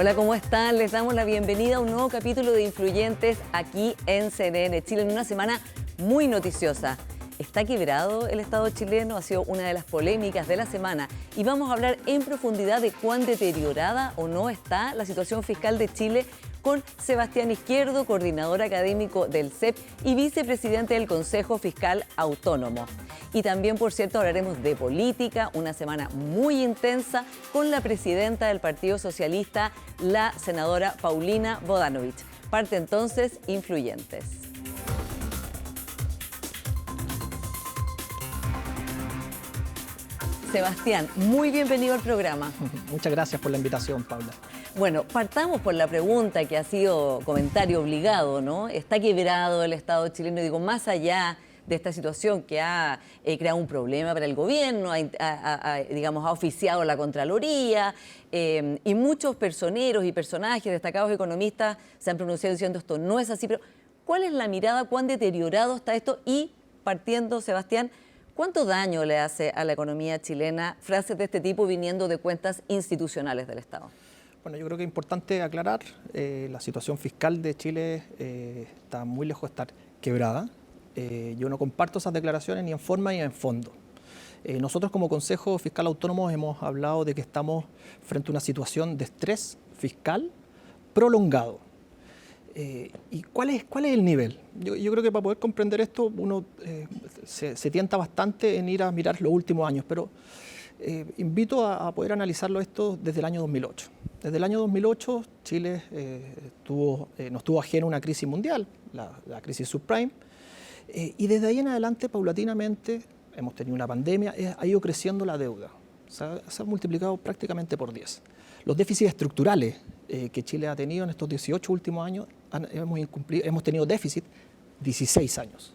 Hola, ¿cómo están? Les damos la bienvenida a un nuevo capítulo de Influyentes aquí en CNN Chile, en una semana muy noticiosa. ¿Está quebrado el Estado chileno? Ha sido una de las polémicas de la semana y vamos a hablar en profundidad de cuán deteriorada o no está la situación fiscal de Chile con Sebastián Izquierdo, coordinador académico del CEP y vicepresidente del Consejo Fiscal Autónomo. Y también, por cierto, hablaremos de política, una semana muy intensa con la presidenta del Partido Socialista, la senadora Paulina Bodanovich. Parte entonces Influyentes. Sebastián, muy bienvenido al programa. Muchas gracias por la invitación, Paula. Bueno, partamos por la pregunta que ha sido comentario obligado, ¿no? ¿Está quebrado el Estado chileno? Digo, más allá de esta situación que ha creado un problema para el gobierno, ha oficiado la Contraloría y muchos personeros y personajes, destacados economistas, se han pronunciado diciendo esto no es así. Pero, ¿cuál es la mirada? ¿Cuán deteriorado está esto? Y, partiendo, Sebastián, ¿cuánto daño le hace a la economía chilena frases de este tipo viniendo de cuentas institucionales del Estado? Bueno, yo creo que es importante aclarar, la situación fiscal de Chile está muy lejos de estar quebrada. Yo no comparto esas declaraciones ni en forma ni en fondo. Nosotros como Consejo Fiscal Autónomo hemos hablado de que estamos frente a una situación de estrés fiscal prolongado. ¿Y cuál es el nivel? Yo creo que para poder comprender esto uno se tienta bastante en ir a mirar los últimos años, pero invito a poder analizarlo esto desde el año 2008. Desde el año 2008 Chile no estuvo ajeno a una crisis mundial, la crisis subprime, y desde ahí en adelante paulatinamente hemos tenido una pandemia, ha ido creciendo la deuda, se ha multiplicado prácticamente por 10. Los déficits estructurales que Chile ha tenido en estos 18 últimos años, hemos tenido déficit 16 años.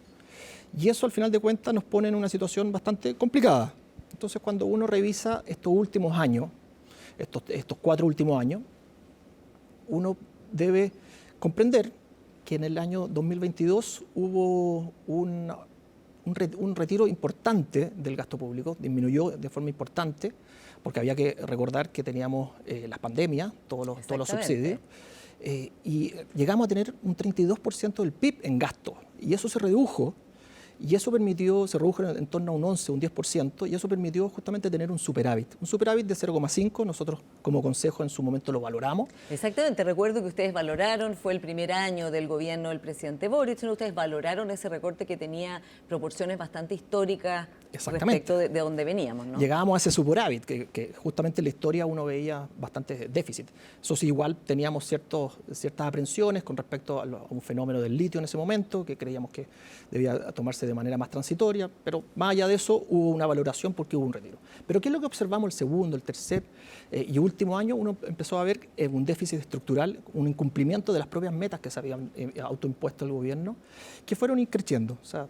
Y eso al final de cuentas nos pone en una situación bastante complicada. Entonces cuando uno revisa estos últimos años, estos 4 últimos años, uno debe comprender que en el año 2022 hubo un retiro importante del gasto público, disminuyó de forma importante, porque había que recordar que teníamos las pandemias, todos los subsidios, y llegamos a tener un 32% del PIB en gasto, y eso se redujo. Y eso se redujo en torno a un 11, un 10%, y eso permitió justamente tener un superávit. Un superávit de 0,5, nosotros como Consejo en su momento lo valoramos. Exactamente, recuerdo que ustedes valoraron, fue el primer año del gobierno del presidente Boric, ¿no? Ustedes valoraron ese recorte que tenía proporciones bastante históricas respecto de donde veníamos, ¿no? Llegábamos a ese superávit, que justamente en la historia uno veía bastante déficit. Eso sí, igual teníamos ciertas aprensiones con respecto a un fenómeno del litio en ese momento, que creíamos que debía tomarse de manera más transitoria, pero más allá de eso hubo una valoración porque hubo un retiro. Pero ¿qué es lo que observamos el segundo, el tercer y último año? Uno empezó a ver un déficit estructural, un incumplimiento de las propias metas que se habían autoimpuesto el gobierno, que fueron increciendo, o sea,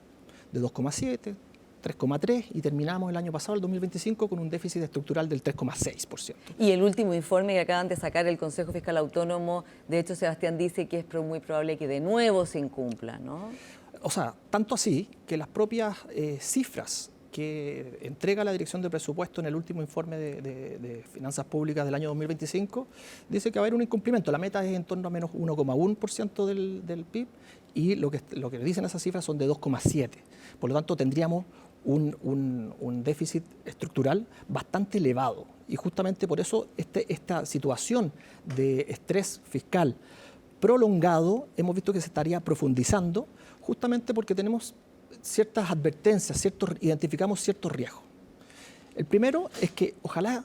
de 2,7, 3,3 y terminamos el año pasado, el 2025, con un déficit estructural del 3,6%. Y el último informe que acaban de sacar el Consejo Fiscal Autónomo, de hecho Sebastián dice que es muy probable que de nuevo se incumpla, ¿no? O sea, tanto así que las propias cifras que entrega la Dirección de Presupuesto en el último informe de Finanzas Públicas del año 2025, dice que va a haber un incumplimiento. La meta es en torno a menos 1,1% del PIB y lo que dicen esas cifras son de 2,7%. Por lo tanto, tendríamos un déficit estructural bastante elevado. Y justamente por eso esta situación de estrés fiscal prolongado hemos visto que se estaría profundizando, justamente porque tenemos ciertas advertencias, identificamos ciertos riesgos. El primero es que ojalá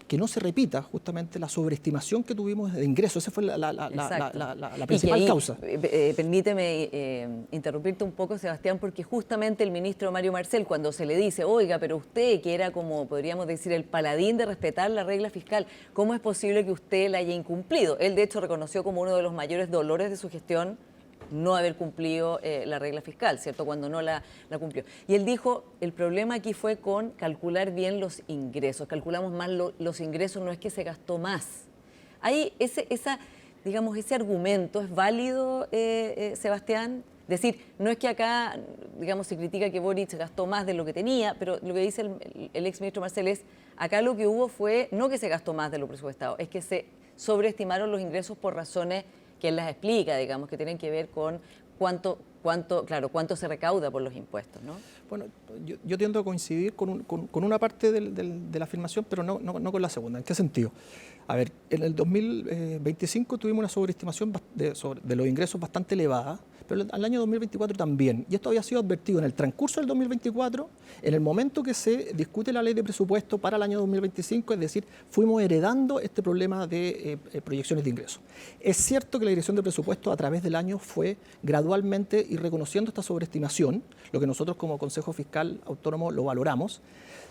que no se repita justamente la sobreestimación que tuvimos de ingresos. Esa fue la principal causa. Permíteme interrumpirte un poco, Sebastián, porque justamente el ministro Mario Marcel, cuando se le dice, oiga, pero usted, que era como, podríamos decir, el paladín de respetar la regla fiscal, ¿cómo es posible que usted la haya incumplido? Él, de hecho, reconoció como uno de los mayores dolores de su gestión no haber cumplido la regla fiscal, ¿cierto? Cuando no la cumplió. Y él dijo, el problema aquí fue con calcular bien los ingresos. Calculamos mal los ingresos, no es que se gastó más. Ahí ese argumento es válido, Sebastián. Decir, no es que acá, digamos, se critica que Boric gastó más de lo que tenía, pero lo que dice el exministro Marcel es, acá lo que hubo fue, no que se gastó más de lo presupuestado, es que se sobreestimaron los ingresos por razones que él las explica, digamos, que tienen que ver con cuánto se recauda por los impuestos, ¿no? Bueno, yo tiendo a coincidir con una parte de la afirmación, pero no con la segunda. ¿En qué sentido? A ver, en el 2025 tuvimos una sobreestimación de los ingresos bastante elevada, pero al año 2024 también. Y esto había sido advertido en el transcurso del 2024, en el momento que se discute la ley de presupuesto para el año 2025, es decir, fuimos heredando este problema de proyecciones de ingresos. Es cierto que la Dirección de Presupuesto a través del año fue gradualmente ir reconociendo esta sobreestimación, lo que nosotros como Consejo Fiscal Autónomo lo valoramos.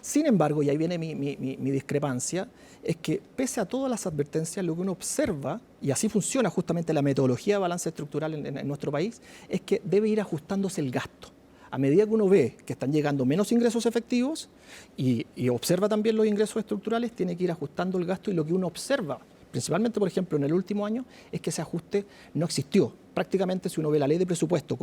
Sin embargo, y ahí viene mi discrepancia, es que pese a todas las advertencias, lo que uno observa, y así funciona justamente la metodología de balance estructural en nuestro país, es que debe ir ajustándose el gasto. A medida que uno ve que están llegando menos ingresos efectivos y observa también los ingresos estructurales, tiene que ir ajustando el gasto, y lo que uno observa, principalmente, por ejemplo, en el último año, es que ese ajuste no existió. Prácticamente, si uno ve la ley de presupuesto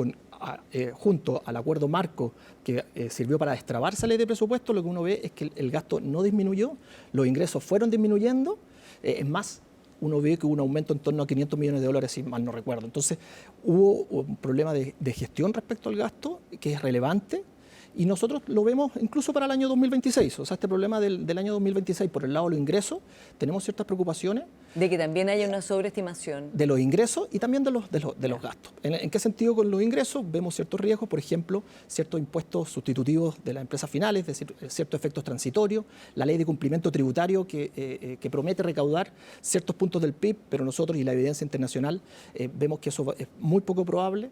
junto al acuerdo marco que sirvió para destrabar esa ley de presupuesto, lo que uno ve es que el gasto no disminuyó, los ingresos fueron disminuyendo, es más, uno ve que hubo un aumento en torno a 500 millones de dólares, si mal no recuerdo. Entonces, hubo un problema de gestión respecto al gasto que es relevante, y nosotros lo vemos incluso para el año 2026. O sea, este problema del año 2026, por el lado de los ingresos, tenemos ciertas preocupaciones. De que también haya una sobreestimación. De los ingresos y también de los gastos. ¿En qué sentido con los ingresos? Vemos ciertos riesgos, por ejemplo, ciertos impuestos sustitutivos de las empresas finales, es decir, ciertos efectos transitorios, la ley de cumplimiento tributario que promete recaudar ciertos puntos del PIB, pero nosotros y la evidencia internacional vemos que eso es muy poco probable.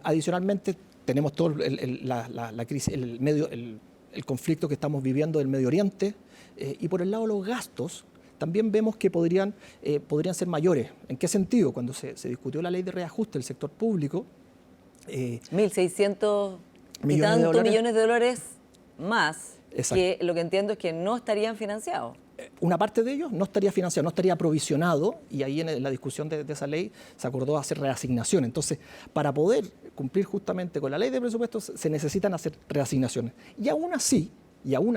Adicionalmente, tenemos todo la crisis, el conflicto que estamos viviendo del Medio Oriente, y por el lado de los gastos también vemos que podrían ser mayores. ¿En qué sentido? Cuando se discutió la ley de reajuste del sector público, 1.600 y tantos millones de dólares más. Exacto. Que lo que entiendo es que no estarían financiados. Una parte de ellos no estaría financiado, no estaría provisionado, y ahí en la discusión de esa ley se acordó hacer reasignación. Entonces, para poder cumplir justamente con la ley de presupuestos se necesitan hacer reasignaciones. Y aún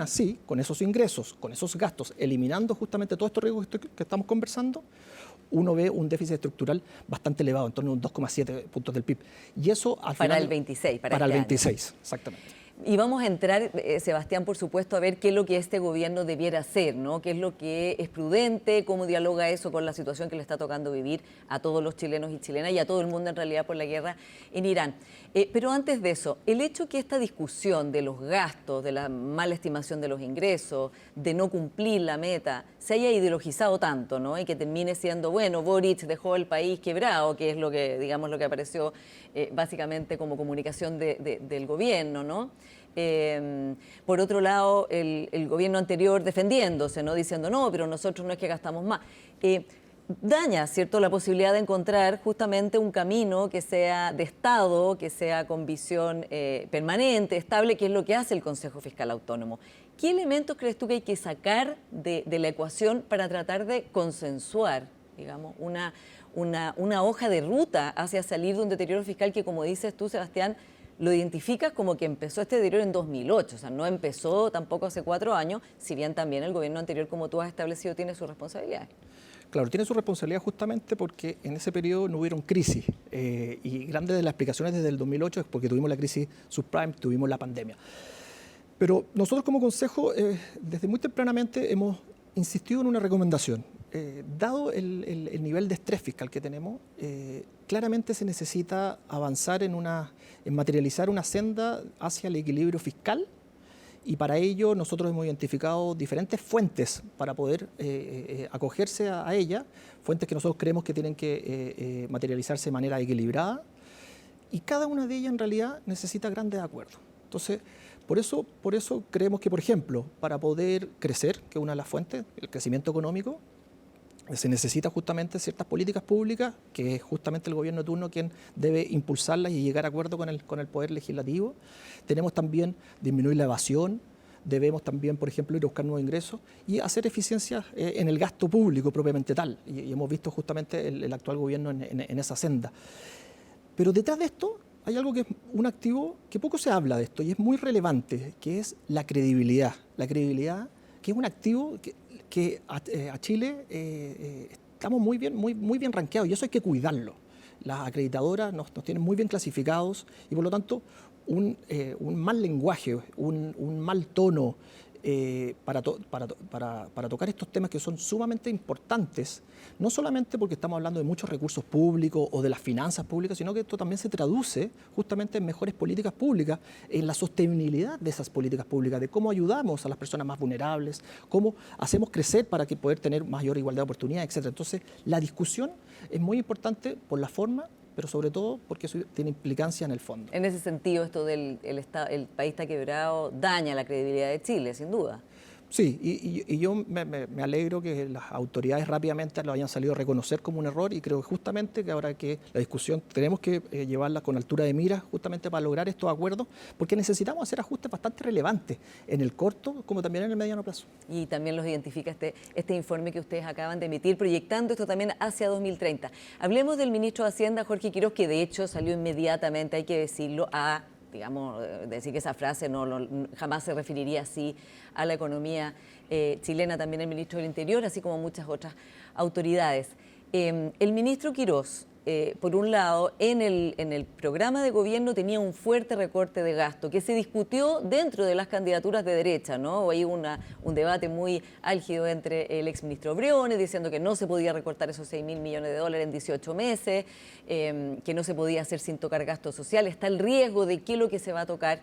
así, con esos ingresos, con esos gastos, eliminando justamente todos estos riesgos que estamos conversando, uno ve un déficit estructural bastante elevado, en torno a un 2,7 puntos del PIB. Y eso al final... Para el 26, para el 26, exactamente. Y vamos a entrar, Sebastián, por supuesto, a ver qué es lo que este gobierno debiera hacer, ¿no? Qué es lo que es prudente, cómo dialoga eso con la situación que le está tocando vivir a todos los chilenos y chilenas y a todo el mundo en realidad por la guerra en Irán. Pero antes de eso, el hecho que esta discusión de los gastos, de la mala estimación de los ingresos, de no cumplir la meta, se haya ideologizado tanto, ¿no? Y que termine siendo, bueno, Boric dejó el país quebrado, que es lo que, digamos, lo que apareció básicamente como comunicación del gobierno, ¿no? Por otro lado, el gobierno anterior defendiéndose, ¿no? Diciendo, no, pero nosotros no es que gastamos más. Daña, ¿cierto?, la posibilidad de encontrar justamente un camino que sea de Estado, que sea con visión permanente, estable, que es lo que hace el Consejo Fiscal Autónomo. ¿Qué elementos crees tú que hay que sacar de la ecuación para tratar de consensuar, digamos, una hoja de ruta hacia salir de un deterioro fiscal que, como dices tú, Sebastián, lo identificas como que empezó este deterioro en 2008, o sea, no empezó tampoco hace 4 años, si bien también el gobierno anterior, como tú has establecido, tiene sus responsabilidades? Claro, tiene su responsabilidad justamente porque en ese periodo no hubieron crisis, y grande de las explicaciones desde el 2008 es porque tuvimos la crisis subprime, tuvimos la pandemia. Pero nosotros como Consejo, desde muy tempranamente hemos insistido en una recomendación. Dado el nivel de estrés fiscal que tenemos, claramente se necesita avanzar en materializar una senda hacia el equilibrio fiscal, y para ello nosotros hemos identificado diferentes fuentes para poder acogerse a ella, fuentes que nosotros creemos que tienen que materializarse de manera equilibrada, y cada una de ellas en realidad necesita grandes acuerdos. Entonces, por eso creemos que, por ejemplo, para poder crecer, que es una de las fuentes, el crecimiento económico, se necesita justamente ciertas políticas públicas, que es justamente el gobierno de turno quien debe impulsarlas y llegar a acuerdo con el Poder Legislativo. Tenemos también disminuir la evasión, debemos también, por ejemplo, ir a buscar nuevos ingresos y hacer eficiencias en el gasto público propiamente tal. Y hemos visto justamente el actual gobierno en esa senda. Pero detrás de esto hay algo que es un activo que poco se habla de esto y es muy relevante, que es la credibilidad. La credibilidad, que es un activo que a Chile estamos muy bien rankeados y eso hay que cuidarlo. Las acreditadoras nos tienen muy bien clasificados y por lo tanto un mal lenguaje, un mal tono para tocar estos temas que son sumamente importantes, no solamente porque estamos hablando de muchos recursos públicos o de las finanzas públicas, sino que esto también se traduce justamente en mejores políticas públicas, en la sostenibilidad de esas políticas públicas, de cómo ayudamos a las personas más vulnerables, cómo hacemos crecer para que poder tener mayor igualdad de oportunidades, etc. Entonces, la discusión es muy importante por la forma, pero sobre todo porque eso tiene implicancia en el fondo. En ese sentido, esto del el país está quebrado daña la credibilidad de Chile, sin duda. Sí, y yo me alegro que las autoridades rápidamente lo hayan salido a reconocer como un error y creo justamente que ahora que la discusión tenemos que llevarla con altura de mira justamente para lograr estos acuerdos, porque necesitamos hacer ajustes bastante relevantes en el corto como también en el mediano plazo. Y también los identifica este informe que ustedes acaban de emitir, proyectando esto también hacia 2030. Hablemos del ministro de Hacienda, Jorge Quiroz, que de hecho salió inmediatamente, hay que decirlo, a decir que esa frase jamás se referiría así a la economía chilena, también el ministro del Interior, así como muchas otras autoridades. El ministro Quiroz, por un lado, en el programa de gobierno tenía un fuerte recorte de gasto que se discutió dentro de las candidaturas de derecha, ¿no? Hay un debate muy álgido entre el exministro Briones diciendo que no se podía recortar esos 6.000 millones de dólares en 18 meses, que no se podía hacer sin tocar gastos sociales, está el riesgo de qué es lo que se va a tocar.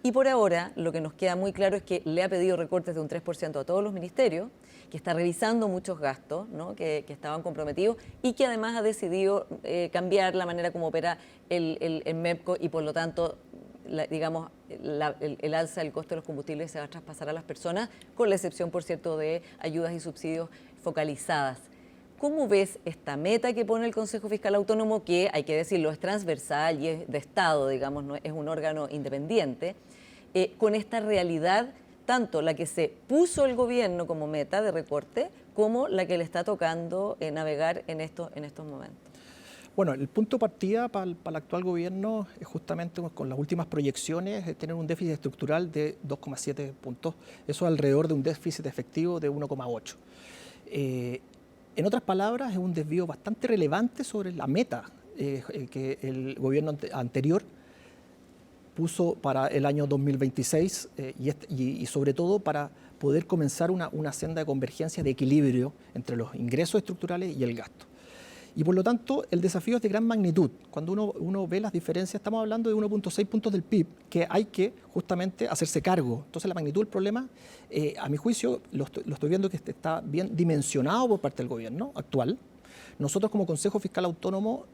Y por ahora, lo que nos queda muy claro es que le ha pedido recortes de un 3% a todos los ministerios, que está revisando muchos gastos, ¿no? que estaban comprometidos y que además ha decidido cambiar la manera como opera el MEPCO y por lo tanto, el alza del costo de los combustibles se va a traspasar a las personas, con la excepción, por cierto, de ayudas y subsidios focalizadas. ¿Cómo ves esta meta que pone el Consejo Fiscal Autónomo, que hay que decirlo, es transversal y es de Estado, digamos, no es un órgano independiente, con esta realidad, tanto la que se puso el gobierno como meta de recorte, como la que le está tocando navegar en estos momentos? Bueno, el punto de partida para el actual gobierno es justamente con las últimas proyecciones tener un déficit estructural de 2,7 puntos, eso alrededor de un déficit efectivo de 1,8. En otras palabras, es un desvío bastante relevante sobre la meta que el gobierno anterior puso para el año 2026 y sobre todo para poder comenzar una senda de convergencia, de equilibrio entre los ingresos estructurales y el gasto. Y por lo tanto, el desafío es de gran magnitud. Cuando uno ve las diferencias, estamos hablando de 1,6 puntos del PIB, que hay que justamente hacerse cargo. Entonces, la magnitud del problema, a mi juicio, lo estoy viendo que está bien dimensionado por parte del gobierno actual. Nosotros como Consejo Fiscal Autónomo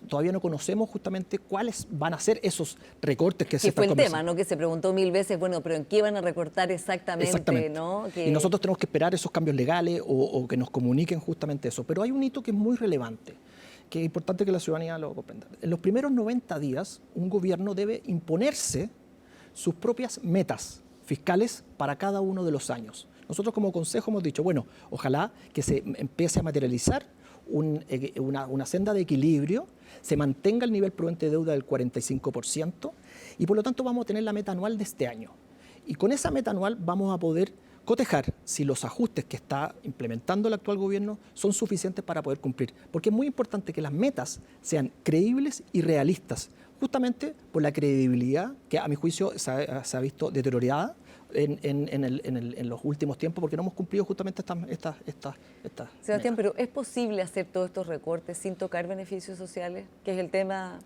todavía no conocemos justamente cuáles van a ser esos recortes que se están conversando. Que fue el tema, ¿no? Que se preguntó 1000 veces, bueno, pero ¿en qué van a recortar exactamente? ¿No? Y nosotros tenemos que esperar esos cambios legales o que nos comuniquen justamente eso. Pero hay un hito que es muy relevante, que es importante que la ciudadanía lo comprenda. En los primeros 90 días, un gobierno debe imponerse sus propias metas fiscales para cada uno de los años. Nosotros como Consejo hemos dicho, bueno, ojalá que se empiece a materializar una senda de equilibrio, se mantenga el nivel prudente de deuda del 45% y por lo tanto vamos a tener la meta anual de este año. Y con esa meta anual vamos a poder cotejar si los ajustes que está implementando el actual gobierno son suficientes para poder cumplir. Porque es muy importante que las metas sean creíbles y realistas, justamente por la credibilidad que a mi juicio se ha visto deteriorada en los últimos tiempos, porque no hemos cumplido justamente estas Sebastián, metas. pero ¿es posible hacer todos estos recortes sin tocar beneficios sociales? Que es el tema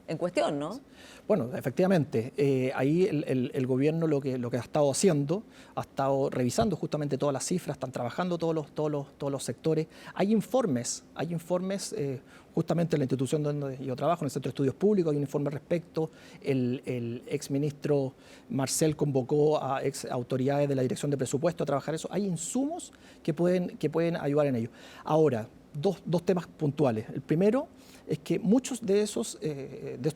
en cuestión, ¿no? Bueno, efectivamente, ahí el gobierno lo que ha estado haciendo, ha estado revisando justamente todas las cifras, están trabajando todos los sectores. Hay informes, justamente en la institución donde yo trabajo, en el Centro de Estudios Públicos, hay un informe al respecto. El exministro Marcel convocó a ex autoridades de la Dirección de Presupuesto a trabajar eso. Hay insumos que pueden ayudar en ello. Ahora, dos temas puntuales. El primero es que muchos de estos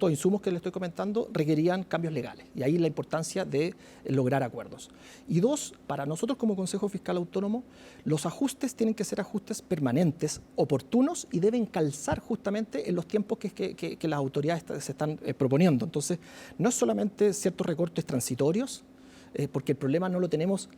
insumos que les estoy comentando requerían cambios legales y ahí la importancia de lograr acuerdos. Y dos, para nosotros como Consejo Fiscal Autónomo, los ajustes tienen que ser ajustes permanentes, oportunos y deben calzar justamente en los tiempos que las autoridades se están proponiendo. Entonces, no es solamente ciertos recortes transitorios, porque el problema no lo tenemos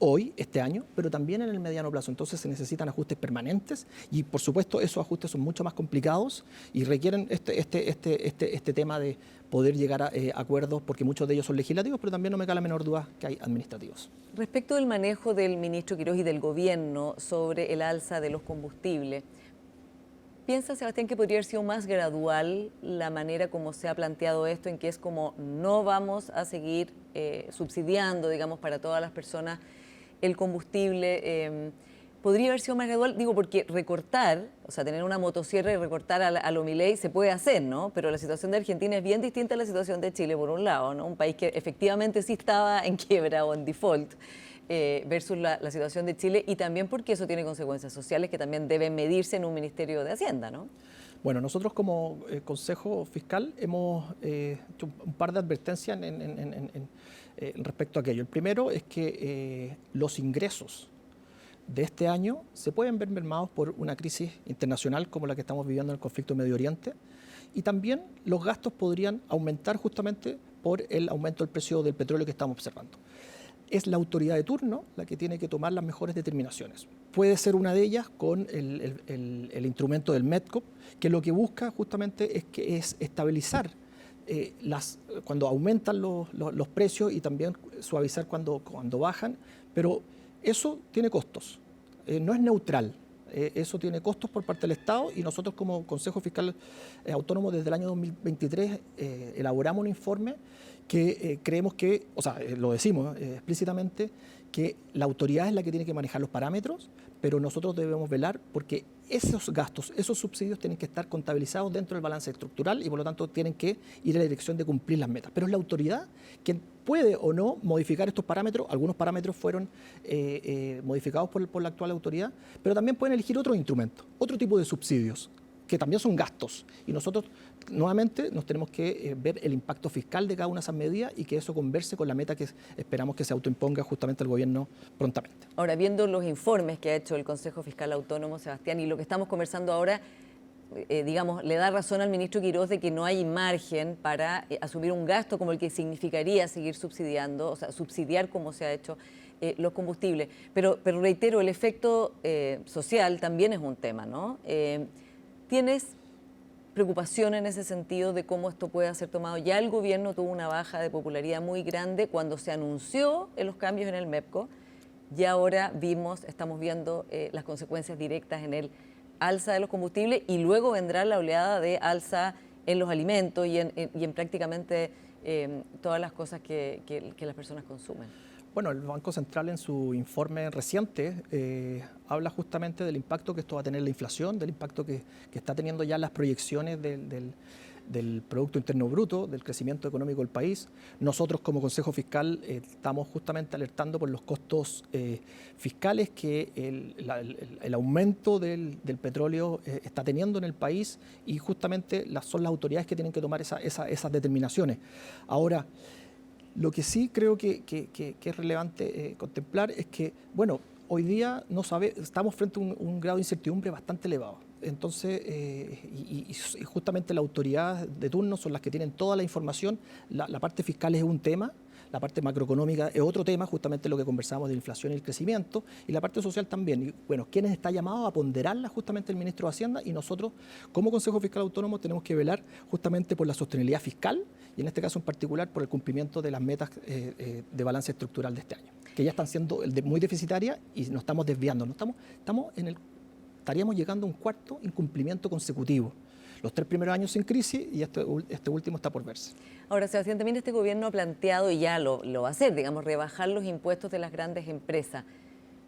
hoy, este año, pero también en el mediano plazo. Entonces se necesitan ajustes permanentes y, por supuesto, esos ajustes son mucho más complicados y requieren este tema de poder llegar a acuerdos, porque muchos de ellos son legislativos, pero también no me cabe la menor duda que hay administrativos. Respecto del manejo del ministro Quirós y del gobierno sobre el alza de los combustibles, ¿piensa, Sebastián, que podría haber sido más gradual la manera como se ha planteado esto, en que es como no vamos a seguir subsidiando, digamos, para todas las personas el combustible? ¿Podría haber sido más gradual? Digo, porque recortar, o sea, tener una motosierra y recortar a lo Milei se puede hacer, ¿no? Pero la situación de Argentina es bien distinta a la situación de Chile, por un lado, ¿no? Un país que efectivamente sí estaba en quiebra o en default, versus la situación de Chile, y también porque eso tiene consecuencias sociales que también deben medirse en un Ministerio de Hacienda, ¿no? Bueno, nosotros como Consejo Fiscal hemos hecho un par de advertencias respecto a aquello. El primero es que los ingresos de este año se pueden ver mermados por una crisis internacional como la que estamos viviendo en el conflicto de Medio Oriente, y también los gastos podrían aumentar justamente por el aumento del precio del petróleo que estamos observando. Es la autoridad de turno la que tiene que tomar las mejores determinaciones. Puede ser una de ellas con el instrumento del MEDCOP, que lo que busca justamente es estabilizar cuando aumentan los precios y también suavizar cuando bajan, pero eso tiene costos, no es neutral. Eso tiene costos por parte del Estado, y nosotros como Consejo Fiscal Autónomo desde el año 2023 elaboramos un informe que creemos que, o sea, lo decimos explícitamente, que la autoridad es la que tiene que manejar los parámetros, pero nosotros debemos velar porque esos gastos, esos subsidios tienen que estar contabilizados dentro del balance estructural y por lo tanto tienen que ir en la dirección de cumplir las metas. Pero es la autoridad quien puede o no modificar estos parámetros. Algunos parámetros fueron modificados por la actual autoridad, pero también pueden elegir otros instrumentos, otro tipo de subsidios, que también son gastos. Y nosotros, nuevamente, nos tenemos que ver el impacto fiscal de cada una de esas medidas y que eso converse con la meta que esperamos que se autoimponga justamente el gobierno prontamente. Ahora, viendo los informes que ha hecho el Consejo Fiscal Autónomo, Sebastián, y lo que estamos conversando ahora, digamos, le da razón al ministro Quirós de que no hay margen para asumir un gasto como el que significaría seguir subsidiando, o sea, subsidiar como se ha hecho los combustibles. Pero reitero, el efecto social también es un tema, ¿no? ¿Tienes preocupación en ese sentido de cómo esto puede ser tomado? Ya el gobierno tuvo una baja de popularidad muy grande cuando se anunció los cambios en el MEPCO, y ahora estamos viendo las consecuencias directas en el alza de los combustibles, y luego vendrá la oleada de alza en los alimentos y en prácticamente todas las cosas que las personas consumen. Bueno, el Banco Central en su informe reciente habla justamente del impacto que esto va a tener la inflación, del impacto que está teniendo ya las proyecciones del Producto Interno Bruto, del crecimiento económico del país. Nosotros como Consejo Fiscal estamos justamente alertando por los costos fiscales que el aumento del petróleo está teniendo en el país, y justamente son las autoridades que tienen que tomar esas determinaciones. Ahora, lo que sí creo que es relevante contemplar es que, bueno, hoy día estamos frente a un grado de incertidumbre bastante elevado. Entonces, y justamente la autoridad de turno son las que tienen toda la información. La parte fiscal es un tema, la parte macroeconómica es otro tema, justamente lo que conversamos de la inflación y el crecimiento, y la parte social también. Y bueno, ¿quiénes está llamado a ponderarla? Justamente el ministro de Hacienda, y nosotros como Consejo Fiscal Autónomo tenemos que velar justamente por la sostenibilidad fiscal, y en este caso en particular por el cumplimiento de las metas de balance estructural de este año, que ya están siendo muy deficitarias y nos estamos desviando. Estaríamos llegando a un cuarto incumplimiento consecutivo. Los 3 primeros años sin crisis, y este último está por verse. Ahora, Sebastián, también este gobierno ha planteado, y ya lo va a hacer, digamos, rebajar los impuestos de las grandes empresas.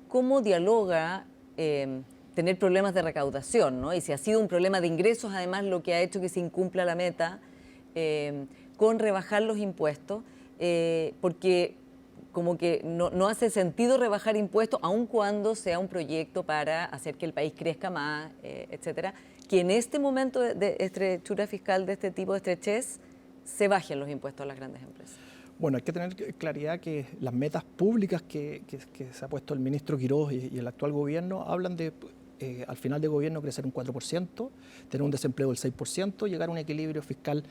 ¿Cómo dialoga tener problemas de recaudación, ¿no? Y si ha sido un problema de ingresos, además, lo que ha hecho que se incumpla la meta, con rebajar los impuestos, porque como que no hace sentido rebajar impuestos, aun cuando sea un proyecto para hacer que el país crezca más, etcétera, que en este momento de estrechura fiscal, de este tipo de estrechez, se bajen los impuestos a las grandes empresas. Bueno, hay que tener claridad que las metas públicas que se ha puesto el ministro Quirós y el actual gobierno hablan de al final de gobierno crecer un 4%, tener un desempleo del 6%, llegar a un equilibrio fiscal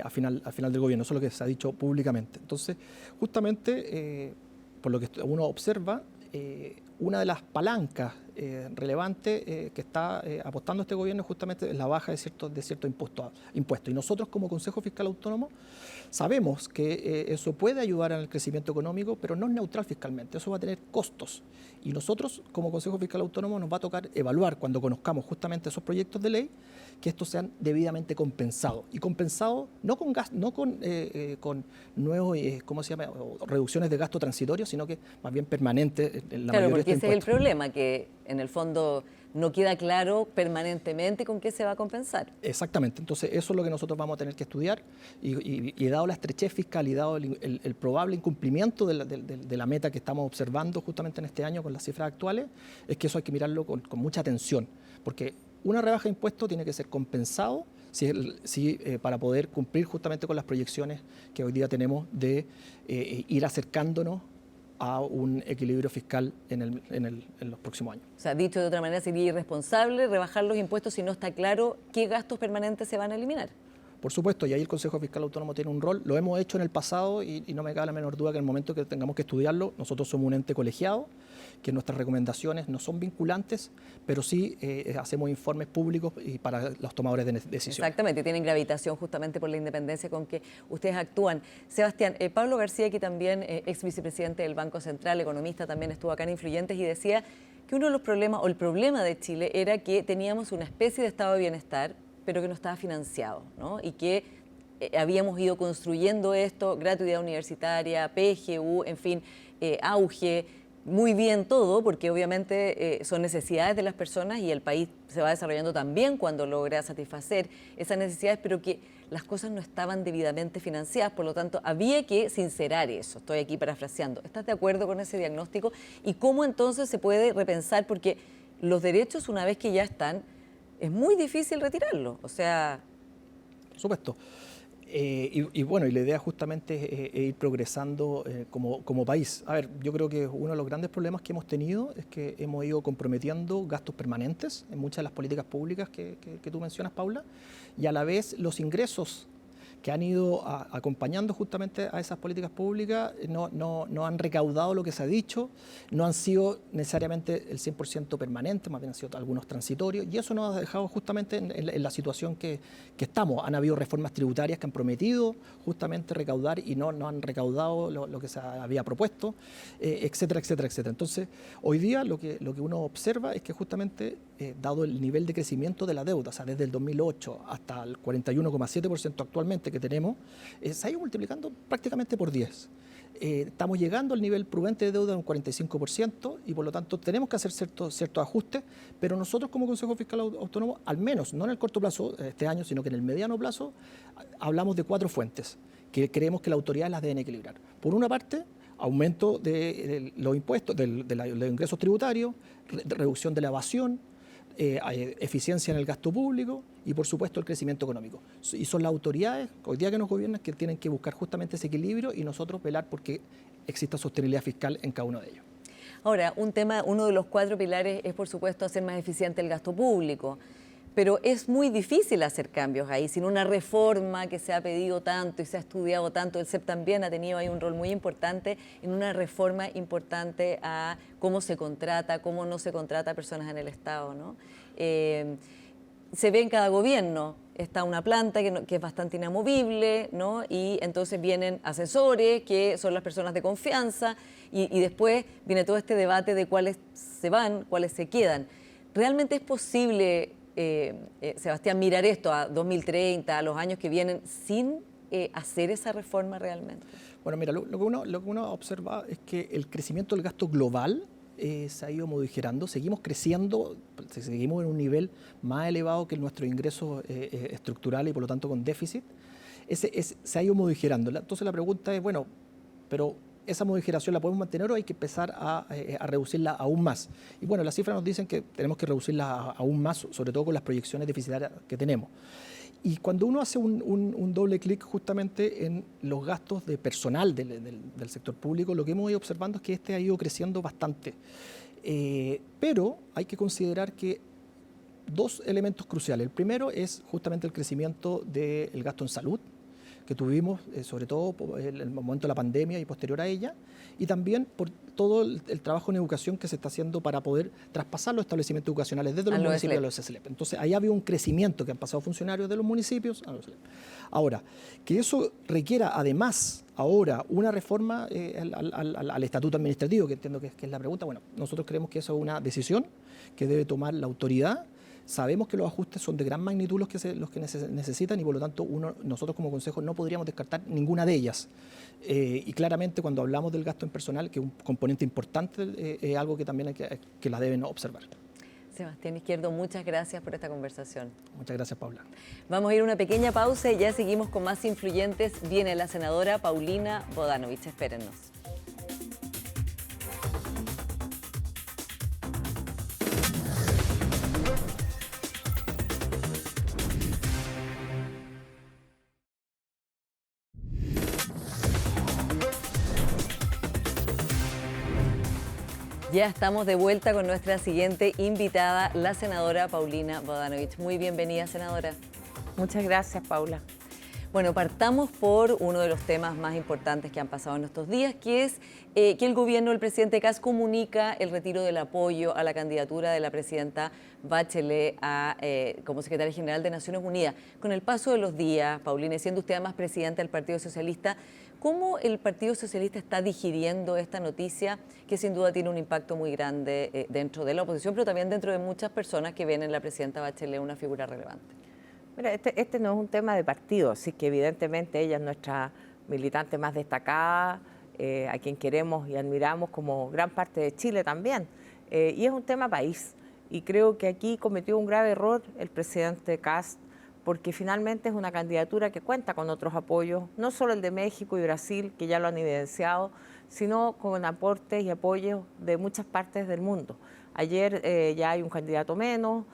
al final del gobierno. Eso es lo que se ha dicho públicamente. Entonces, justamente, por lo que uno observa, una de las palancas relevantes que está apostando este gobierno es justamente la baja de ciertos impuestos. Y nosotros como Consejo Fiscal Autónomo sabemos que eso puede ayudar al crecimiento económico, pero no es neutral fiscalmente, eso va a tener costos. Y nosotros como Consejo Fiscal Autónomo nos va a tocar evaluar cuando conozcamos justamente esos proyectos de ley que estos sean debidamente compensados. Y compensados no con gas, no con nuevos, o reducciones de gasto transitorio, sino que más bien permanentes en la mayoría de estos impuestos. Claro, porque ese es el problema, que en el fondo no queda claro permanentemente con qué se va a compensar. Exactamente, entonces eso es lo que nosotros vamos a tener que estudiar y dado la estrechez fiscal y dado el probable incumplimiento de la meta que estamos observando justamente en este año con las cifras actuales, es que eso hay que mirarlo con mucha atención, porque una rebaja de impuestos tiene que ser compensado para poder cumplir justamente con las proyecciones que hoy día tenemos de ir acercándonos a un equilibrio fiscal en los próximos años. O sea, dicho de otra manera, sería irresponsable rebajar los impuestos si no está claro qué gastos permanentes se van a eliminar. Por supuesto, y ahí el Consejo Fiscal Autónomo tiene un rol, lo hemos hecho en el pasado y no me cabe la menor duda que en el momento que tengamos que estudiarlo, nosotros somos un ente colegiado, que nuestras recomendaciones no son vinculantes, pero sí hacemos informes públicos y para los tomadores de decisiones. Exactamente, tienen gravitación justamente por la independencia con que ustedes actúan. Sebastián, Pablo García, aquí también ex vicepresidente del Banco Central, economista, también estuvo acá en Influyentes y decía que uno de los problemas, o el problema de Chile, era que teníamos una especie de estado de bienestar, pero que no estaba financiado, ¿no? Y que habíamos ido construyendo esto, gratuidad universitaria, PGU, en fin, auge, muy bien todo, porque obviamente son necesidades de las personas y el país se va desarrollando también cuando logra satisfacer esas necesidades, pero que las cosas no estaban debidamente financiadas, por lo tanto había que sincerar eso. Estoy aquí parafraseando. ¿Estás de acuerdo con ese diagnóstico? ¿Y cómo entonces se puede repensar? Porque los derechos, una vez que ya están, es muy difícil retirarlo, o sea... Por supuesto. Y bueno, y la idea justamente es ir progresando como país. A ver, yo creo que uno de los grandes problemas que hemos tenido es que hemos ido comprometiendo gastos permanentes en muchas de las políticas públicas que tú mencionas, Paula, y a la vez los ingresos que han ido acompañando justamente a esas políticas públicas no han recaudado lo que se ha dicho, no han sido necesariamente el 100% permanente, más bien han sido algunos transitorios, y eso nos ha dejado justamente en la situación que estamos. Han habido reformas tributarias que han prometido justamente recaudar y no han recaudado lo que se había propuesto, etcétera, etcétera, etcétera. Entonces, hoy día lo que uno observa es que justamente, dado el nivel de crecimiento de la deuda, o sea, desde el 2008 hasta el 41,7% actualmente que tenemos, se ha ido multiplicando prácticamente por 10. Estamos llegando al nivel prudente de deuda de un 45% y por lo tanto tenemos que hacer ciertos ajustes, pero nosotros como Consejo Fiscal Autónomo, al menos no en el corto plazo, este año, sino que en el mediano plazo, hablamos de 4 fuentes que creemos que las autoridades las deben equilibrar. Por una parte, aumento de los impuestos, de los ingresos tributarios, reducción de la evasión, eficiencia en el gasto público y por supuesto el crecimiento económico. Y son las autoridades hoy día que nos gobiernan que tienen que buscar justamente ese equilibrio y nosotros velar porque exista sostenibilidad fiscal en cada uno de ellos. Ahora, uno de los 4 pilares es por supuesto hacer más eficiente el gasto público, pero es muy difícil hacer cambios ahí, sin una reforma que se ha pedido tanto y se ha estudiado tanto. El CEP también ha tenido ahí un rol muy importante en una reforma importante a cómo se contrata, cómo no se contrata a personas en el Estado, ¿no? Se ve en cada gobierno, está una planta que es bastante inamovible, ¿no? Y entonces vienen asesores que son las personas de confianza y después viene todo este debate de cuáles se van, cuáles se quedan. ¿Realmente es posible, Sebastián, mirar esto a 2030, a los años que vienen, sin hacer esa reforma realmente? Bueno, mira, lo que uno observa es que el crecimiento del gasto global se ha ido modificando, seguimos creciendo, seguimos en un nivel más elevado que nuestro ingreso estructural y por lo tanto con déficit, se ha ido modificando. Entonces la pregunta es, bueno, pero ¿esa modificación la podemos mantener o hay que empezar a reducirla aún más? Y bueno, las cifras nos dicen que tenemos que reducirla aún más, sobre todo con las proyecciones deficitarias que tenemos. Y cuando uno hace un doble clic justamente en los gastos de personal del sector público, lo que hemos ido observando es que este ha ido creciendo bastante. Pero hay que considerar que dos elementos cruciales. El primero es justamente el crecimiento del gasto en salud que tuvimos, sobre todo por el momento de la pandemia y posterior a ella, y también por todo el trabajo en educación que se está haciendo para poder traspasar los establecimientos educacionales desde los municipios a los SLEP. Entonces, ahí ha habido un crecimiento que han pasado funcionarios de los municipios a los SLEP. Ahora, que eso requiera además ahora una reforma al estatuto administrativo, que entiendo que es la pregunta, bueno, nosotros creemos que eso es una decisión que debe tomar la autoridad. Sabemos que los ajustes son de gran magnitud los que necesitan y por lo tanto nosotros como Consejo no podríamos descartar ninguna de ellas. Y claramente cuando hablamos del gasto en personal, que es un componente importante, es algo que también que la deben observar. Sebastián Izquierdo, muchas gracias por esta conversación. Muchas gracias, Paula. Vamos a ir a una pequeña pausa y ya seguimos con más influyentes. Viene la senadora Paulina Bodanovich. Espérennos. Ya estamos de vuelta con nuestra siguiente invitada, la senadora Paulina Bodanovich. Muy bienvenida, senadora. Muchas gracias, Paula. Bueno, partamos por uno de los temas más importantes que han pasado en estos días, que es que el gobierno del presidente Kast comunica el retiro del apoyo a la candidatura de la presidenta Bachelet como secretaria general de Naciones Unidas. Con el paso de los días, Paulina, siendo usted además presidenta del Partido Socialista, ¿cómo el Partido Socialista está digiriendo esta noticia que sin duda tiene un impacto muy grande dentro de la oposición, pero también dentro de muchas personas que ven en la presidenta Bachelet una figura relevante? Mira, este no es un tema de partido, así que evidentemente ella es nuestra militante más destacada, a quien queremos y admiramos como gran parte de Chile también. Y es un tema país. Y creo que aquí cometió un grave error el presidente Kast, porque finalmente es una candidatura que cuenta con otros apoyos, no solo el de México y Brasil, que ya lo han evidenciado, sino con aportes y apoyos de muchas partes del mundo. Ayer ya hay un candidato menos,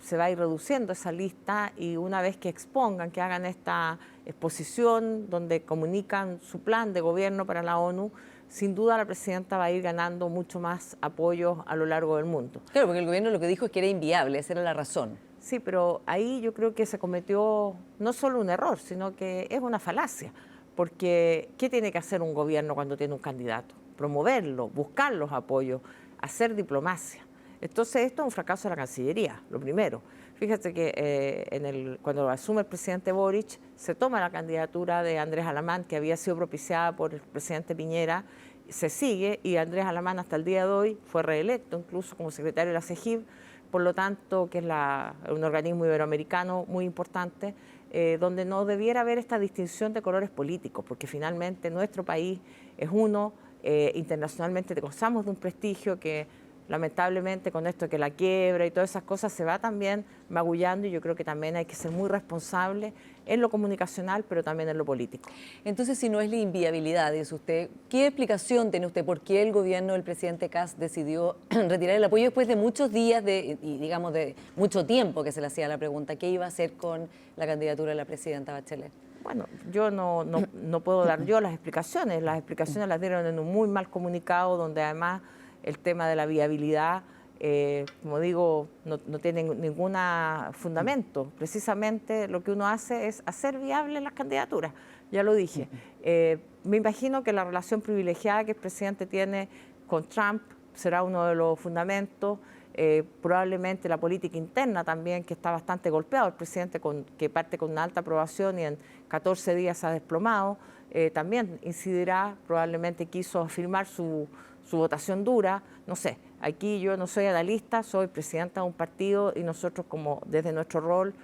se va a ir reduciendo esa lista y una vez que expongan, que hagan esta exposición donde comunican su plan de gobierno para la ONU, sin duda la presidenta va a ir ganando mucho más apoyo a lo largo del mundo. Claro, porque el gobierno lo que dijo es que era inviable, esa era la razón. Sí, pero ahí yo creo que se cometió no solo un error, sino que es una falacia, porque ¿qué tiene que hacer un gobierno cuando tiene un candidato? Promoverlo, buscar los apoyos, hacer diplomacia. Entonces esto es un fracaso de la Cancillería, lo primero. Fíjate que cuando asume el presidente Boric, se toma la candidatura de Andrés Alamán, que había sido propiciada por el presidente Piñera, se sigue y Andrés Alamán hasta el día de hoy fue reelecto incluso como secretario de la CEGIB, por lo tanto que es un organismo iberoamericano muy importante, donde no debiera haber esta distinción de colores políticos, porque finalmente nuestro país es uno, internacionalmente gozamos de un prestigio que lamentablemente con esto que la quiebra y todas esas cosas se va también magullando y yo creo que también hay que ser muy responsable en lo comunicacional, pero también en lo político. Entonces, si no es la inviabilidad, dice usted, ¿qué explicación tiene usted por qué el gobierno del presidente Kast decidió retirar el apoyo después de muchos días y digamos de mucho tiempo que se le hacía la pregunta, ¿qué iba a hacer con la candidatura de la presidenta Bachelet? Bueno, yo no puedo dar yo las explicaciones las dieron en un muy mal comunicado donde además el tema de la viabilidad, como digo, no tiene ningún fundamento. Precisamente lo que uno hace es hacer viables las candidaturas, ya lo dije. Me imagino que la relación privilegiada que el presidente tiene con Trump será uno de los fundamentos, probablemente la política interna también, que está bastante golpeado, el presidente que parte con una alta aprobación y en 14 días se ha desplomado, también incidirá, probablemente quiso afirmar su votación dura, no sé, aquí yo no soy analista, soy presidenta de un partido y nosotros como desde nuestro rol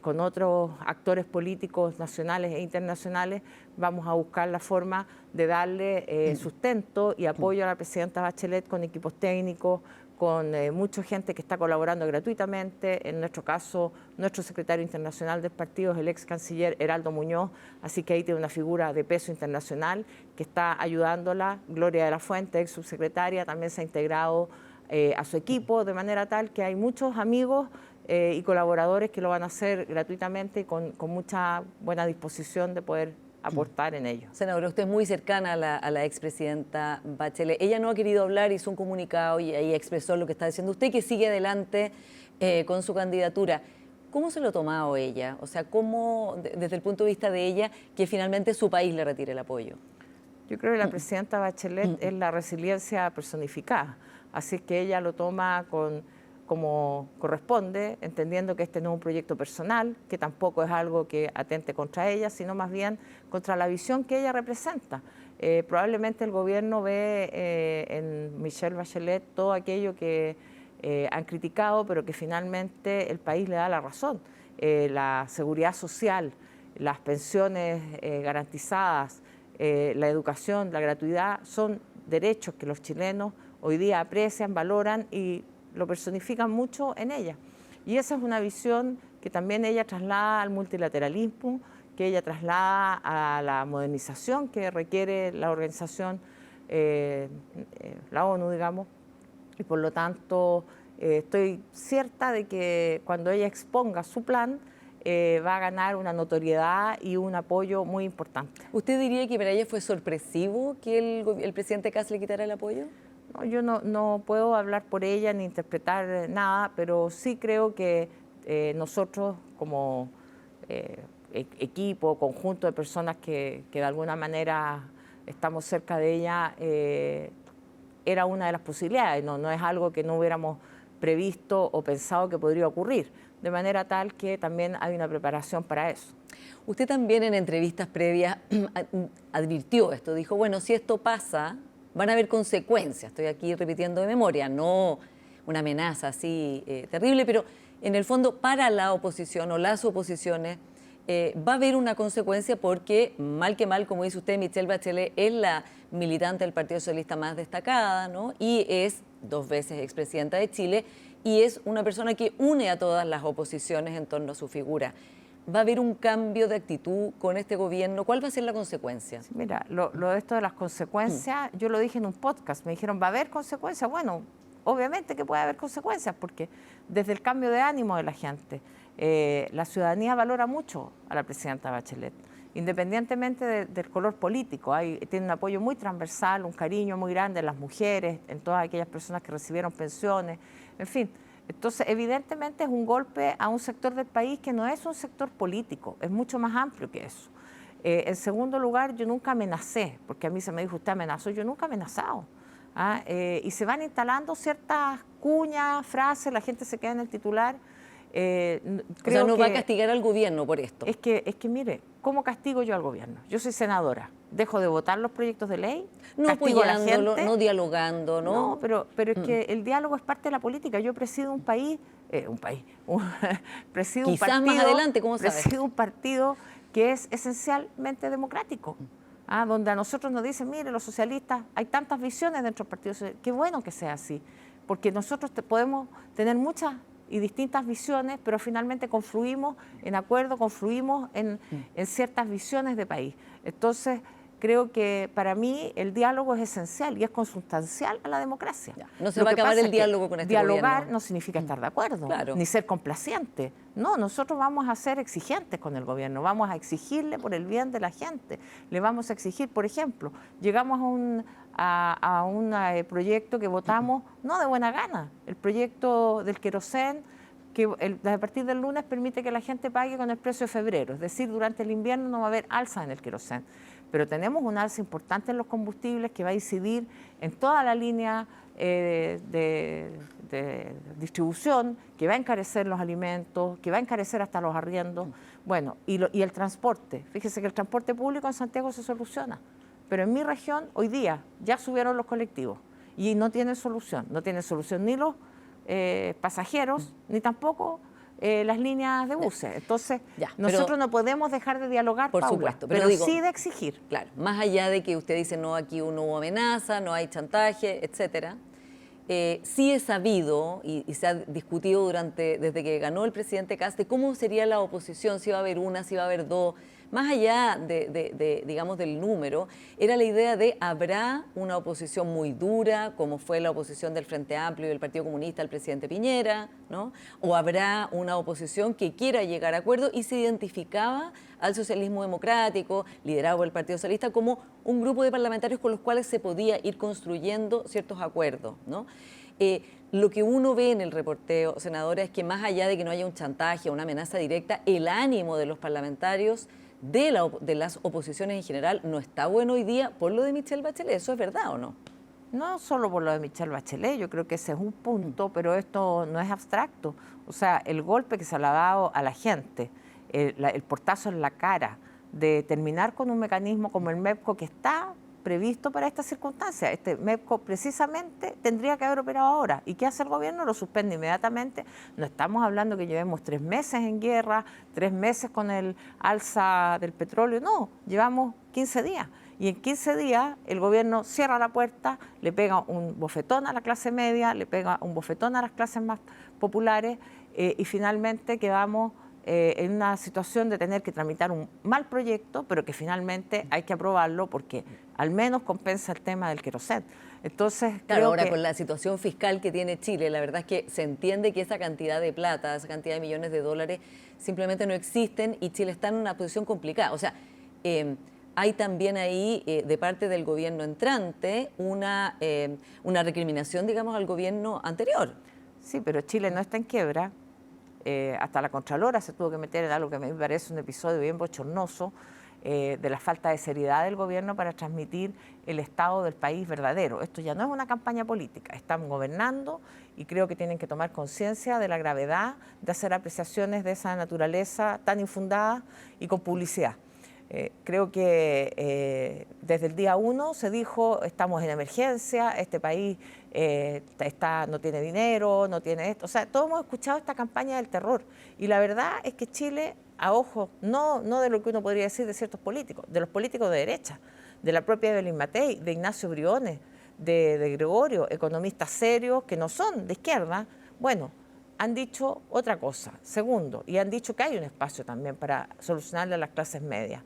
con otros actores políticos nacionales e internacionales vamos a buscar la forma de darle sustento y apoyo a la presidenta Bachelet con equipos técnicos, con mucha gente que está colaborando gratuitamente, en nuestro caso, nuestro secretario internacional del partido es el ex canciller Heraldo Muñoz, así que ahí tiene una figura de peso internacional que está ayudándola. Gloria de la Fuente, ex subsecretaria, también se ha integrado a su equipo, de manera tal que hay muchos amigos y colaboradores que lo van a hacer gratuitamente y con mucha buena disposición de poder aportar en ello. Senadora, usted es muy cercana a la expresidenta Bachelet. Ella no ha querido hablar, hizo un comunicado y ahí expresó lo que está diciendo usted, que sigue adelante con su candidatura. ¿Cómo se lo ha tomado ella? O sea, ¿cómo, desde el punto de vista de ella, que finalmente su país le retire el apoyo? Yo creo que la presidenta Bachelet es la resiliencia personificada, así es que ella lo toma como corresponde, entendiendo que este no es un proyecto personal, que tampoco es algo que atente contra ella, sino más bien contra la visión que ella representa. Probablemente el gobierno ve en Michelle Bachelet todo aquello que han criticado, pero que finalmente el país le da la razón. La seguridad social, las pensiones garantizadas, la educación, la gratuidad, son derechos que los chilenos hoy día aprecian, valoran y lo personifican mucho en ella. Y esa es una visión que también ella traslada al multilateralismo, que ella traslada a la modernización que requiere la organización, la ONU, digamos, y por lo tanto estoy cierta de que cuando ella exponga su plan va a ganar una notoriedad y un apoyo muy importante. ¿Usted diría que para ella fue sorpresivo que el presidente Kast le quitara el apoyo? No, yo no puedo hablar por ella ni interpretar nada, pero sí creo que nosotros como equipo, conjunto de personas que de alguna manera estamos cerca de ella, era una de las posibilidades, no es algo que no hubiéramos previsto o pensado que podría ocurrir, de manera tal que también hay una preparación para eso. Usted también en entrevistas previas advirtió esto, dijo, bueno, si esto pasa, van a haber consecuencias, estoy aquí repitiendo de memoria, no una amenaza así terrible, pero en el fondo para la oposición o las oposiciones va a haber una consecuencia porque, mal que mal, como dice usted, Michelle Bachelet es la militante del Partido Socialista más destacada, ¿no? Y es 2 veces expresidenta de Chile y es una persona que une a todas las oposiciones en torno a su figura. ¿Va a haber un cambio de actitud con este gobierno? ¿Cuál va a ser la consecuencia? Sí, mira, lo de esto de las consecuencias, yo lo dije en un podcast, me dijeron, ¿va a haber consecuencias? Bueno, obviamente que puede haber consecuencias, porque desde el cambio de ánimo de la gente, la ciudadanía valora mucho a la presidenta Bachelet, independientemente del color político. Tiene un apoyo muy transversal, un cariño muy grande en las mujeres, en todas aquellas personas que recibieron pensiones, en fin. Entonces, evidentemente es un golpe a un sector del país que no es un sector político, es mucho más amplio que eso. En segundo lugar, yo nunca amenacé, porque a mí se me dijo, usted amenazó, yo nunca he amenazado. Y se van instalando ciertas cuñas, frases, la gente se queda en el titular. O sea, no va a castigar al gobierno por esto. Es que mire, ¿cómo castigo yo al gobierno? Yo soy senadora, dejo de votar los proyectos de ley, no castigo apoyándolo, a la gente. no dialogando, ¿no? No, pero es que el diálogo es parte de la política. Yo presido un país, presido Quizás un partido, más adelante, ¿cómo sabes? Presido un partido que es esencialmente democrático. Donde a nosotros nos dicen, mire, los socialistas, hay tantas visiones dentro del Partido Socialista. Qué bueno que sea así, porque nosotros podemos tener muchas y distintas visiones, pero finalmente confluimos en acuerdo, confluimos en ciertas visiones de país. Entonces, creo que para mí el diálogo es esencial y es consustancial a la democracia. Ya, no se va a acabar el diálogo con este gobierno. Dialogar no significa estar de acuerdo, claro, ni ser complaciente. No, nosotros vamos a ser exigentes con el gobierno, vamos a exigirle por el bien de la gente. Le vamos a exigir, por ejemplo, llegamos a un proyecto que votamos no de buena gana, el proyecto del querosén, que a partir del lunes permite que la gente pague con el precio de febrero, es decir, durante el invierno no va a haber alza en el querosén. Pero tenemos un alza importante en los combustibles que va a incidir en toda la línea de distribución, que va a encarecer los alimentos, que va a encarecer hasta los arriendos. Bueno, y el transporte. Fíjese que el transporte público en Santiago se soluciona, pero en mi región hoy día ya subieron los colectivos y no tienen solución. No tienen solución ni los pasajeros, ni tampoco las líneas de buses. Entonces, nosotros no podemos dejar de dialogar, por Paula, supuesto, pero digo, sí de exigir. Claro, más allá de que usted dice, no, aquí no hubo amenaza, no hay chantaje, etcétera, sí es sabido y se ha discutido desde que ganó el presidente Kast, cómo sería la oposición, si va a haber una, si va a haber 2, más allá digamos, del número, era la idea de habrá una oposición muy dura, como fue la oposición del Frente Amplio y del Partido Comunista al presidente Piñera, ¿no? O habrá una oposición que quiera llegar a acuerdo, y se identificaba al socialismo democrático, liderado por el Partido Socialista, como un grupo de parlamentarios con los cuales se podía ir construyendo ciertos acuerdos, ¿no? Lo que uno ve en el reporteo, senadora, es que más allá de que no haya un chantaje o una amenaza directa, el ánimo de los parlamentarios de las oposiciones en general no está bueno hoy día por lo de Michelle Bachelet. ¿Eso es verdad o no? No solo por lo de Michelle Bachelet, yo creo que ese es un punto, pero esto no es abstracto. O sea, el golpe que se le ha dado a la gente, el portazo en la cara, de terminar con un mecanismo como el MEPCO que está previsto para estas circunstancias. Este MEPCO precisamente tendría que haber operado ahora. ¿Y qué hace el gobierno? Lo suspende inmediatamente. No estamos hablando que llevemos 3 meses en guerra, 3 meses con el alza del petróleo, no, llevamos 15 días. Y en 15 días el gobierno cierra la puerta, le pega un bofetón a la clase media, le pega un bofetón a las clases más populares y finalmente quedamos en una situación de tener que tramitar un mal proyecto, pero que finalmente hay que aprobarlo porque al menos compensa el tema del queroseno. Entonces, claro, creo ahora que con la situación fiscal que tiene Chile, la verdad es que se entiende que esa cantidad de plata, esa cantidad de millones de dólares simplemente no existen y Chile está en una posición complicada. O sea, hay también ahí, de parte del gobierno entrante, una recriminación, digamos, al gobierno anterior. Sí, pero Chile no está en quiebra. Hasta la Contralora se tuvo que meter en algo que me parece un episodio bien bochornoso de la falta de seriedad del gobierno para transmitir el estado del país verdadero. Esto ya no es una campaña política, están gobernando y creo que tienen que tomar conciencia de la gravedad de hacer apreciaciones de esa naturaleza tan infundada y con publicidad. Creo que desde el día 1 se dijo, estamos en emergencia, este país no tiene dinero, no tiene esto. O sea, todos hemos escuchado esta campaña del terror. Y la verdad es que Chile, a ojo, no de lo que uno podría decir de ciertos políticos, de los políticos de derecha, de la propia Evelyn Matei, de Ignacio Briones, de Gregorio, economistas serios que no son de izquierda, bueno, han dicho otra cosa. Segundo, y han dicho que hay un espacio también para solucionarle a las clases medias.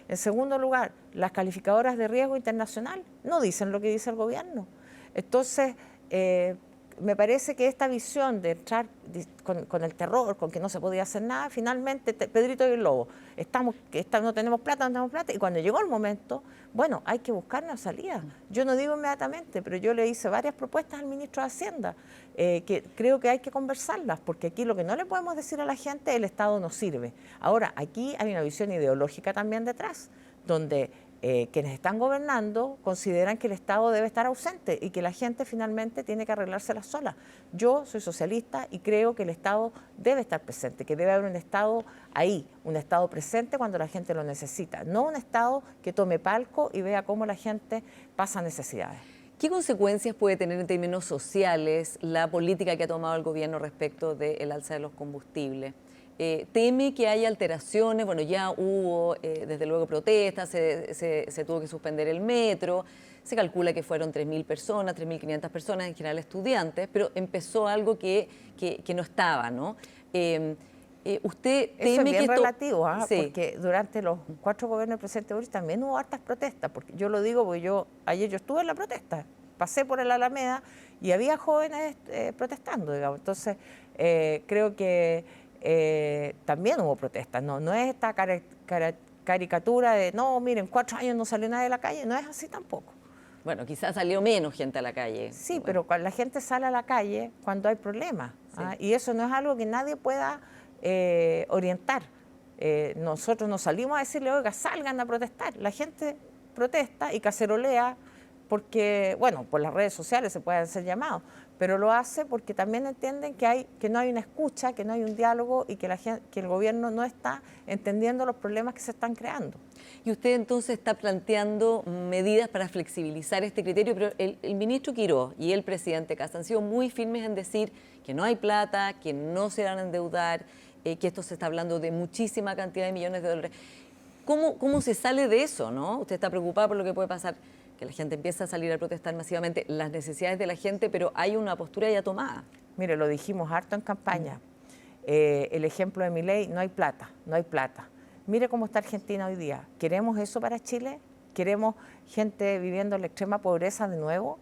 En segundo lugar, las calificadoras de riesgo internacional no dicen lo que dice el gobierno. Entonces, me parece que esta visión de entrar con el terror, con que no se podía hacer nada, finalmente, Pedrito y el Lobo, no tenemos plata, y cuando llegó el momento, bueno, hay que buscar una salida. Yo no digo inmediatamente, pero yo le hice varias propuestas al ministro de Hacienda, que creo que hay que conversarlas, porque aquí lo que no le podemos decir a la gente, el Estado no sirve. Ahora, aquí hay una visión ideológica también detrás, donde quienes están gobernando consideran que el Estado debe estar ausente y que la gente finalmente tiene que arreglárselas sola. Yo soy socialista y creo que el Estado debe estar presente, que debe haber un Estado ahí, un Estado presente cuando la gente lo necesita, no un Estado que tome palco y vea cómo la gente pasa necesidades. ¿Qué consecuencias puede tener en términos sociales la política que ha tomado el gobierno respecto del alza de los combustibles? ¿Teme que haya alteraciones? Bueno, ya hubo desde luego protestas, se tuvo que suspender el metro, se calcula que fueron 3.000 personas, 3.500 personas, en general estudiantes, pero empezó algo que no estaba, ¿no? ¿Usted teme eso es bien que esto... relativo, Sí. porque durante los 4 gobiernos del presidente Boris también hubo hartas protestas, porque yo lo digo porque ayer yo estuve en la protesta, pasé por el Alameda y había jóvenes protestando, digamos. Entonces, creo que también hubo protestas, no es esta caricatura de, no, miren, 4 años no salió nadie de la calle, no es así tampoco. Bueno, quizás salió menos gente a la calle. Sí, Bueno. pero la gente sale a la calle cuando hay problemas, Sí. y eso no es algo que nadie pueda orientar. Nosotros no salimos a decirle, oiga, salgan a protestar. La gente protesta y cacerolea porque, bueno, por las redes sociales se pueden hacer llamados, pero lo hace porque también entienden que no hay una escucha, que no hay un diálogo y que el gobierno no está entendiendo los problemas que se están creando. Y usted entonces está planteando medidas para flexibilizar este criterio, pero el ministro Quirós y el presidente Kast han sido muy firmes en decir que no hay plata, que no se van a endeudar, que esto se está hablando de muchísima cantidad de millones de dólares. ¿Cómo se sale de eso, no? Usted está preocupado por lo que puede pasar, que la gente empieza a salir a protestar masivamente, las necesidades de la gente, pero hay una postura ya tomada. Mire, lo dijimos harto en campaña. El ejemplo de Milei, no hay plata, no hay plata. Mire cómo está Argentina hoy día. ¿Queremos eso para Chile? ¿Queremos gente viviendo en la extrema pobreza de nuevo?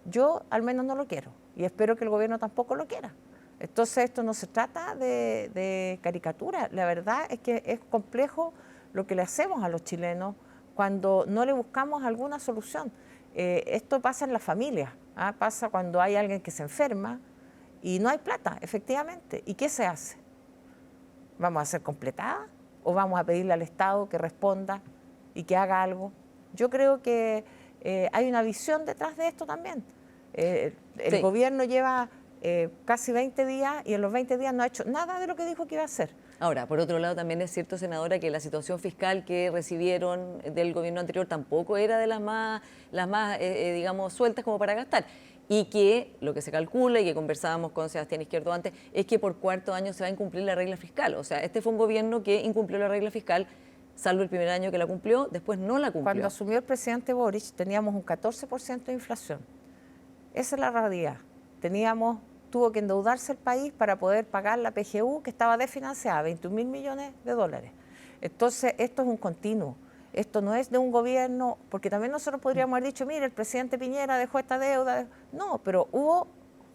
Yo al menos no lo quiero y espero que el gobierno tampoco lo quiera. Entonces esto no se trata de caricatura, la verdad es que es complejo lo que le hacemos a los chilenos cuando no le buscamos alguna solución. Esto pasa en las familias, pasa cuando hay alguien que se enferma y no hay plata, efectivamente. ¿Y qué se hace? ¿Vamos a hacer completada o vamos a pedirle al Estado que responda y que haga algo? Yo creo que hay una visión detrás de esto también. El gobierno lleva casi 20 días y en los 20 días no ha hecho nada de lo que dijo que iba a hacer. Ahora, por otro lado, también es cierto, senadora, que la situación fiscal que recibieron del gobierno anterior tampoco era de las más digamos, sueltas como para gastar. Y que lo que se calcula, y que conversábamos con Sebastián Izquierdo antes, es que por cuarto año se va a incumplir la regla fiscal. O sea, este fue un gobierno que incumplió la regla fiscal, salvo el primer año que la cumplió, después no la cumplió. Cuando asumió el presidente Boric teníamos un 14% de inflación. Esa es la realidad. Tuvo que endeudarse el país para poder pagar la PGU, que estaba desfinanciada, 21.000 millones de dólares. Entonces, esto es un continuo. Esto no es de un gobierno, porque también nosotros podríamos haber dicho, mire, el presidente Piñera dejó esta deuda. No, pero hubo,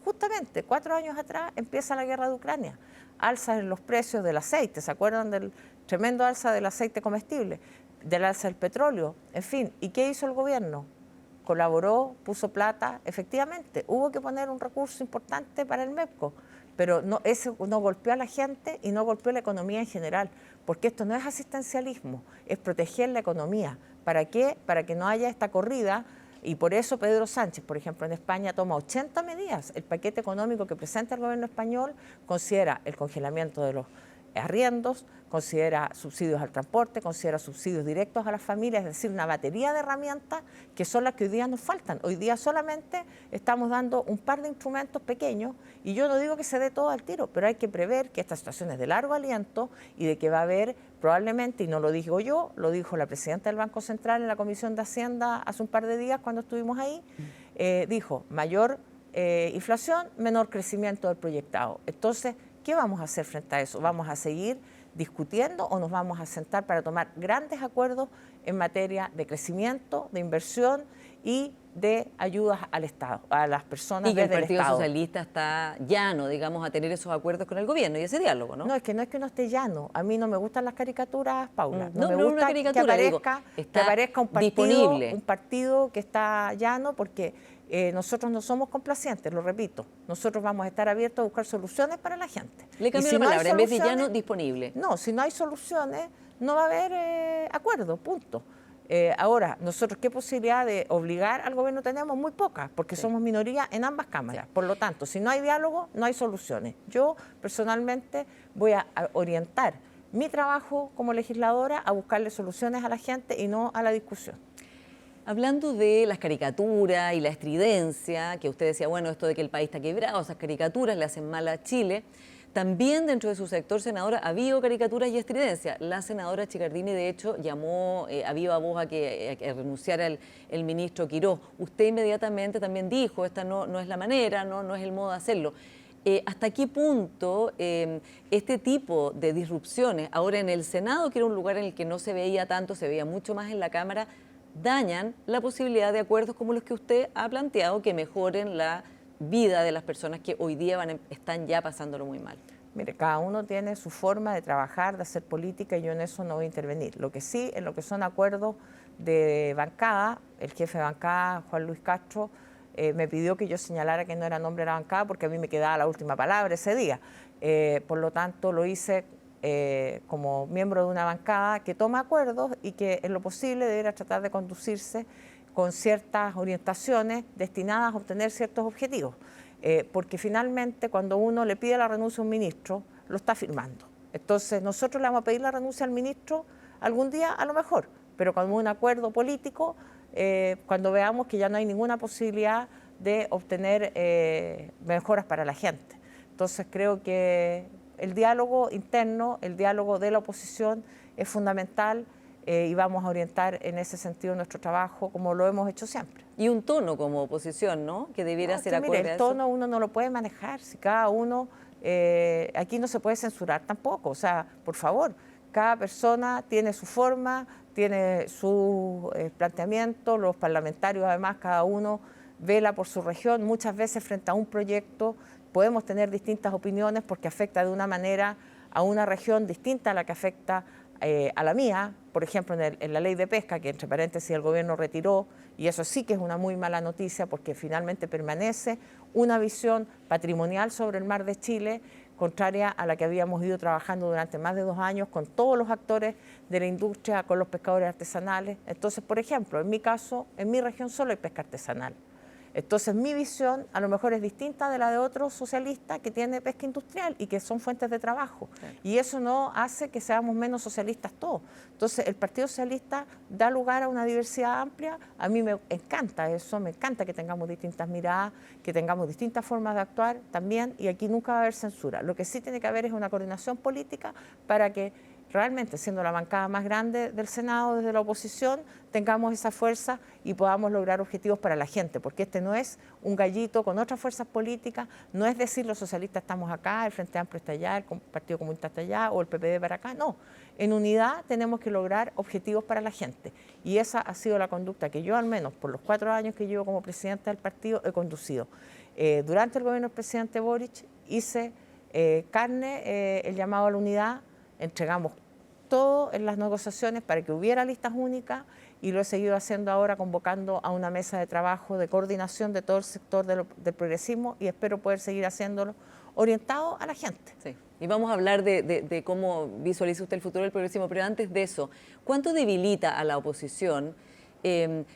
justamente, 4 años atrás empieza la guerra de Ucrania. Alzas en los precios del aceite, ¿se acuerdan del tremendo alza del aceite comestible? Del alza del petróleo, en fin. ¿Y qué hizo el gobierno? Colaboró, puso plata, efectivamente, hubo que poner un recurso importante para el MEPCO, pero eso no golpeó a la gente y no golpeó la economía en general, porque esto no es asistencialismo, es proteger la economía. ¿Para qué? Para que no haya esta corrida, y por eso Pedro Sánchez, por ejemplo, en España toma 80 medidas. El paquete económico que presenta el gobierno español considera el congelamiento de los arriendos, considera subsidios al transporte, considera subsidios directos a las familias, es decir, una batería de herramientas que son las que hoy día nos faltan. Hoy día solamente estamos dando un par de instrumentos pequeños y yo no digo que se dé todo al tiro, pero hay que prever que esta situación es de largo aliento y de que va a haber probablemente, y no lo digo yo, lo dijo la presidenta del Banco Central en la Comisión de Hacienda hace un par de días cuando estuvimos ahí, dijo mayor inflación, menor crecimiento del proyectado. Entonces, ¿qué vamos a hacer frente a eso? ¿Vamos a seguir discutiendo o nos vamos a sentar para tomar grandes acuerdos en materia de crecimiento, de inversión y de ayudas al Estado, a las personas desde el Estado? Y que el Partido Socialista está llano, digamos, a tener esos acuerdos con el gobierno y ese diálogo, ¿no? No es que no esté llano. A mí no me gustan las caricaturas, Paula. No me gusta una caricatura, que aparezca un partido que está llano, porque nosotros no somos complacientes, lo repito. Nosotros vamos a estar abiertos a buscar soluciones para la gente. Le cambio la palabra, en vez de llano, disponible. No, si no hay soluciones, no va a haber acuerdo, punto. Ahora, nosotros, ¿qué posibilidad de obligar al gobierno tenemos? Muy pocas, porque somos minoría en ambas cámaras. Por lo tanto, si no hay diálogo, no hay soluciones. Yo, personalmente, voy a orientar mi trabajo como legisladora a buscarle soluciones a la gente y no a la discusión. Hablando de las caricaturas y la estridencia, que usted decía, bueno, esto de que el país está quebrado, esas caricaturas le hacen mal a Chile, también dentro de su sector, senadora, ha habido caricaturas y estridencia. La senadora Chicardini, de hecho, llamó a viva voz a que renunciara el ministro Quirós. Usted inmediatamente también dijo, esta no es la manera, no es el modo de hacerlo. ¿Hasta qué punto este tipo de disrupciones, ahora en el Senado, que era un lugar en el que no se veía tanto, se veía mucho más en la Cámara, dañan la posibilidad de acuerdos como los que usted ha planteado que mejoren la vida de las personas que hoy día están ya pasándolo muy mal? Mire, cada uno tiene su forma de trabajar, de hacer política, y yo en eso no voy a intervenir. Lo que sí, en lo que son acuerdos de bancada, el jefe de bancada, Juan Luis Castro, me pidió que yo señalara que no era nombre de la bancada porque a mí me quedaba la última palabra ese día. Por lo tanto, lo hice como miembro de una bancada que toma acuerdos y que en lo posible debería tratar de conducirse con ciertas orientaciones destinadas a obtener ciertos objetivos. Porque finalmente cuando uno le pide la renuncia a un ministro, lo está firmando. Entonces nosotros le vamos a pedir la renuncia al ministro algún día a lo mejor, pero con un acuerdo político, cuando veamos que ya no hay ninguna posibilidad de obtener mejoras para la gente. Entonces creo que el diálogo interno, el diálogo de la oposición es fundamental. Y vamos a orientar en ese sentido nuestro trabajo como lo hemos hecho siempre. Y un tono como oposición, ¿no? Que debiera ser acorde a eso. El tono uno no lo puede manejar, si cada uno, aquí no se puede censurar tampoco, o sea, por favor, cada persona tiene su forma, tiene su planteamiento, los parlamentarios además cada uno vela por su región, muchas veces frente a un proyecto podemos tener distintas opiniones porque afecta de una manera a una región distinta a la que afecta a la mía, por ejemplo en la ley de pesca, que entre paréntesis el gobierno retiró, y eso sí que es una muy mala noticia porque finalmente permanece una visión patrimonial sobre el mar de Chile, contraria a la que habíamos ido trabajando durante más de 2 años con todos los actores de la industria, con los pescadores artesanales. Entonces, por ejemplo, en mi caso, en mi región solo hay pesca artesanal. Entonces, mi visión a lo mejor es distinta de la de otros socialistas que tienen pesca industrial y que son fuentes de trabajo. Claro. Y eso no hace que seamos menos socialistas todos. Entonces, el Partido Socialista da lugar a una diversidad amplia. A mí me encanta eso, me encanta que tengamos distintas miradas, que tengamos distintas formas de actuar también, y aquí nunca va a haber censura. Lo que sí tiene que haber es una coordinación política para que realmente, siendo la bancada más grande del Senado desde la oposición, tengamos esa fuerza y podamos lograr objetivos para la gente, porque este no es un gallito con otras fuerzas políticas, no es decir los socialistas estamos acá, el Frente Amplio está allá, el Partido Comunista está allá o el PPD para acá, no. En unidad tenemos que lograr objetivos para la gente y esa ha sido la conducta que yo al menos por los 4 años que llevo como presidenta del partido he conducido. Durante el gobierno del presidente Boric hice carne el llamado a la unidad, entregamos todo en las negociaciones para que hubiera listas únicas y lo he seguido haciendo ahora convocando a una mesa de trabajo de coordinación de todo el sector del progresismo y espero poder seguir haciéndolo orientado a la gente. Sí. Y vamos a hablar de cómo visualiza usted el futuro del progresismo, pero antes de eso, ¿cuánto debilita a la oposición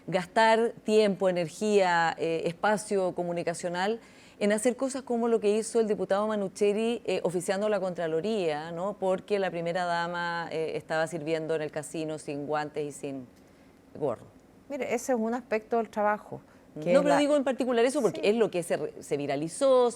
gastar tiempo, energía, espacio comunicacional en hacer cosas como lo que hizo el diputado Manucheri oficiando la Contraloría, ¿no? Porque la primera dama estaba sirviendo en el casino sin guantes y sin gorro? Mire, ese es un aspecto del trabajo. No, pero digo en particular eso porque sí, es lo que se viralizó,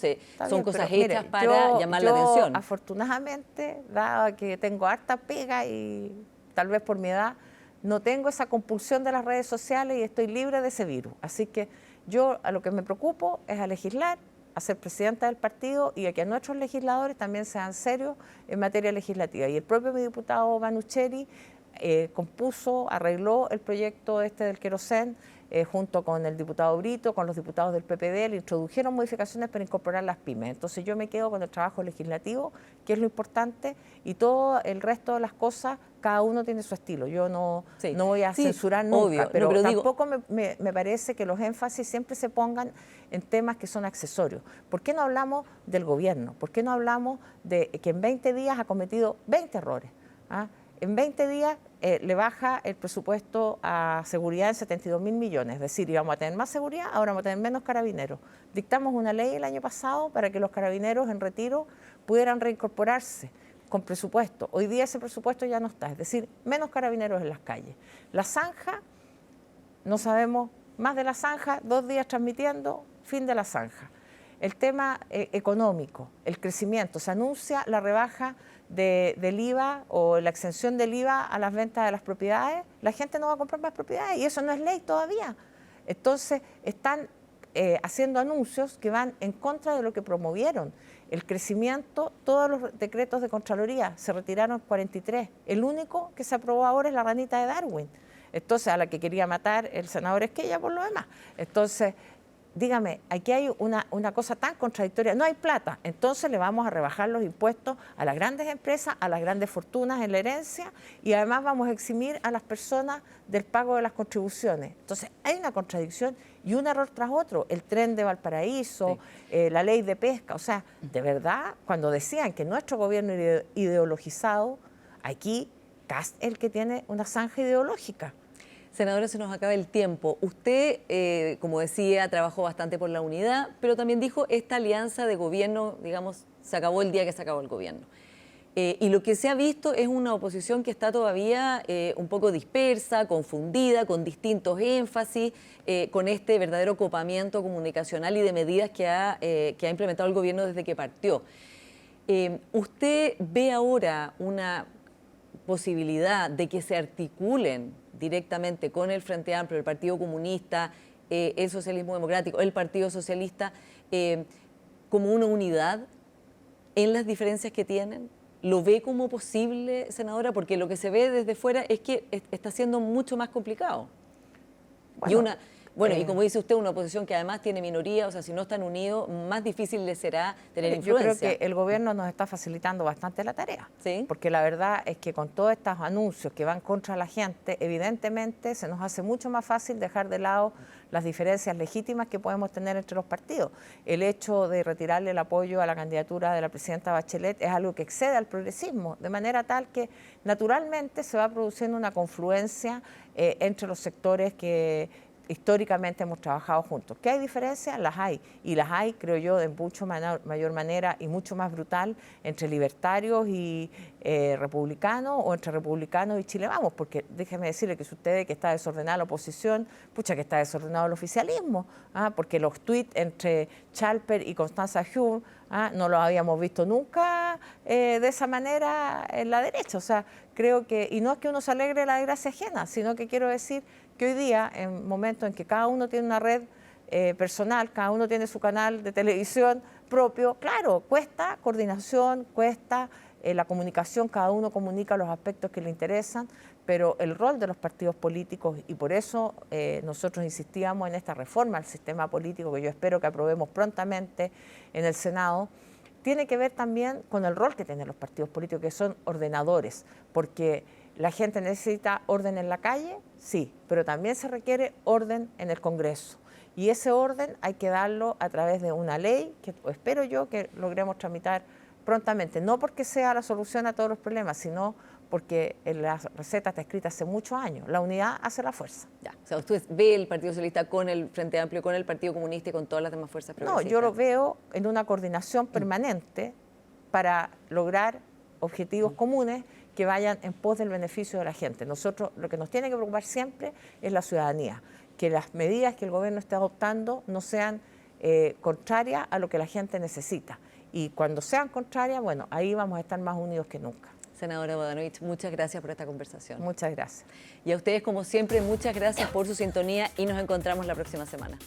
son cosas hechas para llamar la atención. Afortunadamente, dado que tengo harta pega y tal vez por mi edad, no tengo esa compulsión de las redes sociales y estoy libre de ese virus. Así que yo a lo que me preocupo es a legislar, a ser presidenta del partido y a que nuestros legisladores también sean serios en materia legislativa. Y el propio diputado Manucheri compuso, arregló el proyecto del querosén junto con el diputado Brito, con los diputados del PPD, le introdujeron modificaciones para incorporar las pymes. Entonces yo me quedo con el trabajo legislativo, que es lo importante, y todo el resto de las cosas, cada uno tiene su estilo. Yo no voy a censurar nunca, obvio, pero tampoco me parece que los énfasis siempre se pongan en temas que son accesorios. ¿Por qué no hablamos del gobierno? ¿Por qué no hablamos de que en 20 días ha cometido 20 errores? ¿Ah? En 20 días le baja el presupuesto a seguridad en 72.000 millones, es decir, íbamos a tener más seguridad, ahora vamos a tener menos carabineros. Dictamos una ley el año pasado para que los carabineros en retiro pudieran reincorporarse con presupuesto. Hoy día ese presupuesto ya no está, es decir, menos carabineros en las calles. La zanja, no sabemos más de la zanja, 2 días transmitiendo, fin de la zanja. El tema económico, el crecimiento, se anuncia la rebaja del IVA o la exención del IVA a las ventas de las propiedades, la gente no va a comprar más propiedades y eso no es ley todavía. Entonces están haciendo anuncios que van en contra de lo que promovieron. El crecimiento, todos los decretos de Contraloría, se retiraron 43. El único que se aprobó ahora es la ranita de Darwin. Entonces, a la que quería matar el senador Esquella por lo demás. Entonces, dígame, aquí hay una cosa tan contradictoria, no hay plata, entonces le vamos a rebajar los impuestos a las grandes empresas, a las grandes fortunas en la herencia y además vamos a eximir a las personas del pago de las contribuciones. Entonces hay una contradicción y un error tras otro, el tren de Valparaíso, la ley de pesca, o sea, de verdad, cuando decían que nuestro gobierno era ideologizado, aquí Kast es el que tiene una zanja ideológica. Senadora, se nos acaba el tiempo. Usted, como decía, trabajó bastante por la unidad, pero también dijo esta alianza de gobierno, digamos, se acabó el día que se acabó el gobierno. Y lo que se ha visto es una oposición que está todavía un poco dispersa, confundida, con distintos énfasis, con este verdadero copamiento comunicacional y de medidas que ha implementado el gobierno desde que partió. ¿Usted ve ahora una posibilidad de que se articulen directamente con el Frente Amplio, el Partido Comunista, el Socialismo Democrático, el Partido Socialista, como una unidad en las diferencias que tienen? ¿Lo ve como posible, senadora? Porque lo que se ve desde fuera es que está siendo mucho más complicado. Y como dice usted, una oposición que además tiene minoría, o sea, si no están unidos, más difícil les será tener influencia. Yo creo que el gobierno nos está facilitando bastante la tarea, ¿Sí? Porque la verdad es que con todos estos anuncios que van contra la gente, evidentemente se nos hace mucho más fácil dejar de lado las diferencias legítimas que podemos tener entre los partidos. El hecho de retirarle el apoyo a la candidatura de la presidenta Bachelet es algo que excede al progresismo, de manera tal que naturalmente se va produciendo una confluencia entre los sectores que históricamente hemos trabajado juntos. ¿Qué hay diferencias? Las hay. Y las hay, creo yo, de mucho mayor manera y mucho más brutal entre libertarios y republicanos, o entre republicanos y Chile Vamos, porque déjeme decirle que si usted ve que está desordenada la oposición, pucha que está desordenado el oficialismo, porque los tuits entre Chalper y Constanza Hume no los habíamos visto nunca de esa manera en la derecha. O sea, creo que, y no es que uno se alegre de la desgracia ajena, sino que quiero decir que hoy día, en momentos en que cada uno tiene una red personal, cada uno tiene su canal de televisión propio, claro, cuesta coordinación, cuesta la comunicación, cada uno comunica los aspectos que le interesan, pero el rol de los partidos políticos, y por eso nosotros insistíamos en esta reforma al sistema político, que yo espero que aprobemos prontamente en el Senado, tiene que ver también con el rol que tienen los partidos políticos, que son ordenadores, porque la gente necesita orden en la calle, sí, pero también se requiere orden en el Congreso. Y ese orden hay que darlo a través de una ley que espero yo que logremos tramitar prontamente, no porque sea la solución a todos los problemas, sino porque la receta está escrita hace muchos años. La unidad hace la fuerza. Ya. O sea, ¿usted ve el Partido Socialista con el Frente Amplio, con el Partido Comunista y con todas las demás fuerzas progresistas? No, yo lo veo en una coordinación permanente para lograr objetivos comunes que vayan en pos del beneficio de la gente. Nosotros lo que nos tiene que preocupar siempre es la ciudadanía, que las medidas que el gobierno esté adoptando no sean contrarias a lo que la gente necesita. Y cuando sean contrarias, bueno, ahí vamos a estar más unidos que nunca. Senadora Bodanovich, muchas gracias por esta conversación. Muchas gracias. Y a ustedes, como siempre, muchas gracias por su sintonía y nos encontramos la próxima semana.